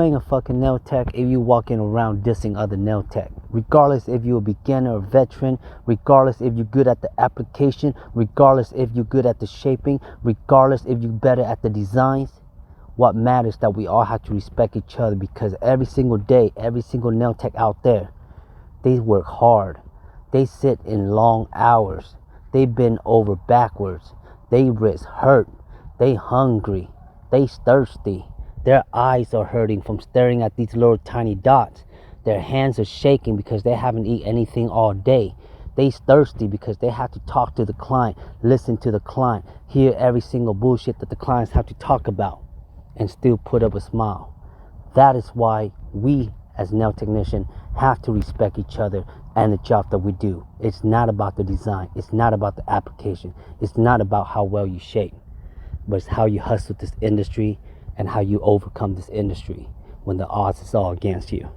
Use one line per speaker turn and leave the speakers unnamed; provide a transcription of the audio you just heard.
ain't a fucking nail tech if you walking around dissing other nail tech. Regardless if you're a beginner or veteran, regardless if you're good at the application, regardless if you're good at the shaping, regardless if you're better at the designs, what matters is that we all have to respect each other, because every single day, every single nail tech out there, they work hard. They sit in long hours. They bend over backwards. They wrists hurt. They hungry. They thirsty. Their eyes are hurting from staring at these little tiny dots. Their hands are shaking because they haven't eaten anything all day. They thirsty because they have to talk to the client, listen to the client, hear every single bullshit that the clients have to talk about, and still put up a smile. That is why we as nail technicians have to respect each other and the job that we do. It's not about the design. It's not about the application. It's not about how well you shape, but it's how you hustle this industry and how you overcome this industry when the odds is all against you.